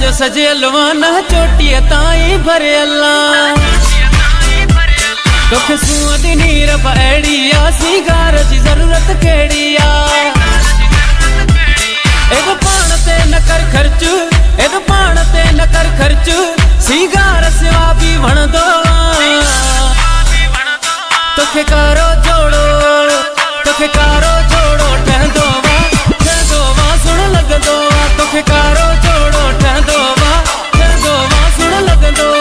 जो सजियल वाना चोटिया ताई भरे अल्लाह दुख सूअ दी नीर पैड़िया सिंगार जी जरूरत केड़िया एगो पाण ते न कर खर्च एगो पाण ते न कर खर्च सिंगार सिवा भी वण दो तोखे कारो जोड़ो तोखे कारो जोड़ो ठहंदो वा सुन लगदो वा तोखे कारो जोड़ो ठहंदो वा सुन लगदो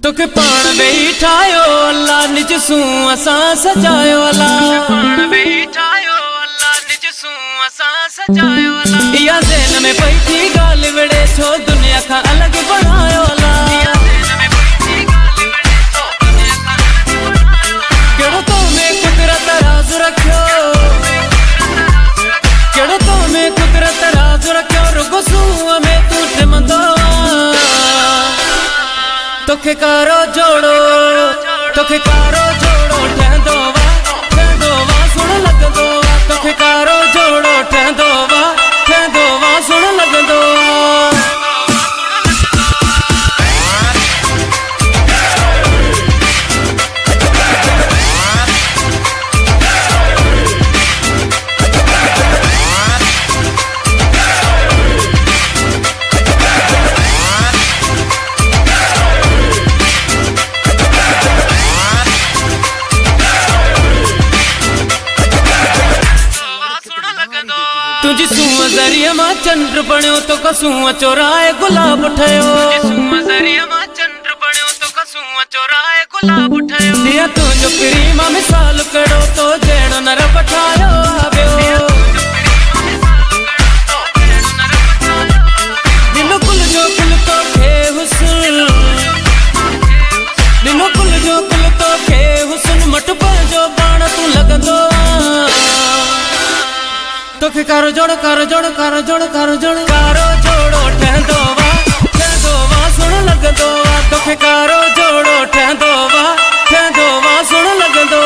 तोखे पाण वेही ठायो अल्लाह निज सूं असां सजायो अल्लाह पाण वेही ठायो अल्लाह निज सूं असां सजायो अल्लाह इहा ज़हन में पई थी ॻाल्हि विड़े छो दुनिया खां अलॻि बणायो अल्लाह कहिड़ो तो में कुदरत राज़ रखियो कहिड़ो तो में कुदरत राज़ रखियो रुगो सूंह में तूं टिमंदो तोखे कारो जोड़ो ठहंदो वा सुन लगदो वा तोखे कारो जोड़ो ठहंदो वा सुन लगदो तुझी सूंह ज़रिए मां चंद्र बणियो तो कसूं चोराए गुलाब ठयो सूंह ज़रिए मां चंद्र बणियो तो कसूं चोराए गुलाब ठयो दिया तुझो पिरी मां मिसाल कड़ो तो जहिड़ो न रब ठायो आबियो दिनो कुल जो कुल तो खे हुस्न दिनो कुल जो कुल तो खे हुस्न मट जो बाण तू लगदो तोखे कारो जोड़ो ठहंदो वा सुन लगदो वा तोखे कारो जोड़ो ठहंदो वा सुन लगदो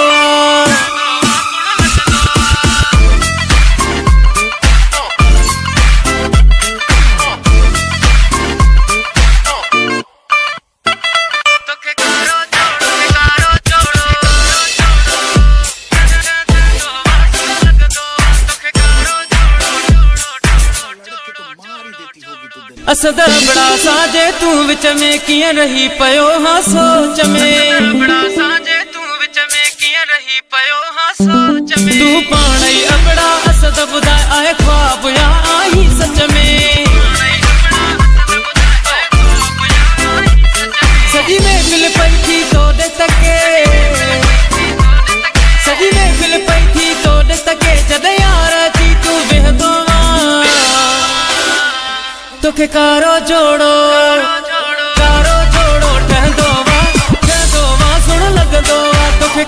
असद बड़ा साजे तू विच में किए रही पयो हाँ सोच में बड़ा साजे तू विच में किए रही पयो हाँ सोच में तू पाण ही अबड़ा असद बुधाए आए ख्वाब या आई सच में सजी महफिल पई थी तो दे तके सजी महफिल पई थी तो दे तके जद यार जी तू वेहदो तोखे कारो जोड़ो ठहंदो वा सुन लगदो वा तोखे